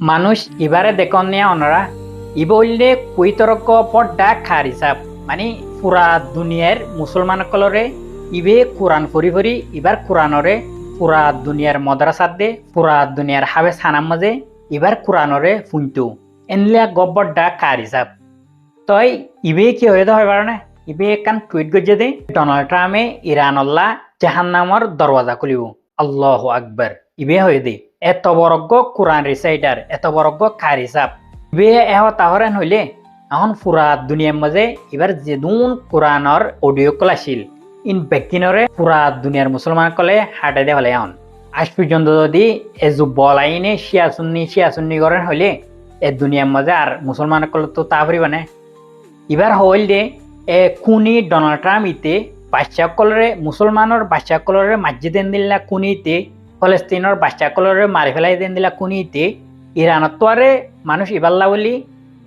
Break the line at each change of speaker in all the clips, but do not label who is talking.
মানুষ ইবারে দেখন নিয়ে অনরা ইবললে কুইতরক পড্ডা খার হিসাব মানে পুরা দুনিয়ার মুসলমান কলরে ইবে কোরআন ফরি ফরি ইবার কোরআনরে পুরা দুনিয়ার মদ্রাসাত দে পুরা দুনিয়ার হাবেস হানাম মাঝে ইবার কোরআনরে ফুনতু এনলিয়া গব্বরডা খার হিসাব তই ইবে কি হয়ে হয় বারণে ইবে কান টুইট গজে দে ডোনাল্ড ট্রাম্পে ইরানল্লা জাহান্নামর দরওয়াজা খুলিব আল্লাহ আকবার ইবে হয়ে দে এত বরজ্ঞ কোরআন রিসাইটার এত বরজ্ঞ খার হিসাব ইবে এহ তাহরেন হইলে এখন পুরা দুনিয়ার মাঝে এবার যেদুন কোরআনর অডিও কল আসিল ইন বেকিনরে পুরা দুনিয়ার মুসলমান কলে হাঁটাই দে হলে এখন আজ পর্যন্ত যদি এজু বলাইনে শিয়া সুন্নি করেন হইলে এ দুনিয়ার মাঝে আর মুসলমান কলে তো তা পারিব না এবার হইল দে এ কুনি ডোনাল্ড ট্রাম্প ইতে বাচ্চা কলরে মুসলমানের বাচ্চা কলরে মাঝে দেন দিলা কুনিতে ফলস্তিনের বাচ্চা কলরে মারি ফেলাই দেন দিলা কুনিতে ইরানত তো আরে মানুষ ইবাল্লা বলি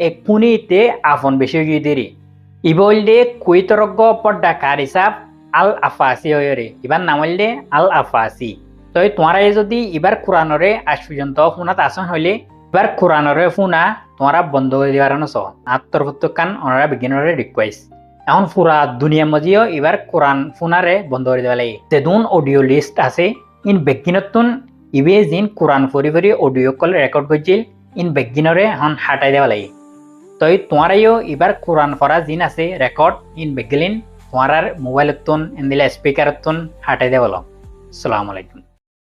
এ কুনিতে আফন বেশি হয়ে দেরি ইবল দে কুইতরজ্ঞ পড্ডা কার হিসাব আল আফাসি হয়ে রে এবার নাম হইল দে আল আফাসি তো তোমারা যদি এবার কোরআনরে আজ পর্যন্ত ফোনাত আসন হইলে এবার কোরআনরে ফোনা তোমরা বন্ধ করে দিবার নস আত্মরফুত্তকান ওনারা বিজ্ঞানরে রিকোয়েস্ট এখন পুরা দুনিয়ার মধ্যেও এবার কোরআন ফোনারে বন্ধ করে দেওয়া লাগে যেদুন অডিও লিস্ট আছে ইন বেগিনতুন ইবে জিন কোরআন ফরি ফরি অডিও কল রেকর্ড করছিল ইন বেগিনরে এখন হাঁটাই দেওয়া লাগে তই তোমারাইও এবার কোরআন ফরা জিন আছে রেকর্ড ইন বেগিলিন তোমার মোবাইলতুন এন দিলে স্পিকারতুন হাঁটাই দেওয়া আসসালামু আলাইকুম।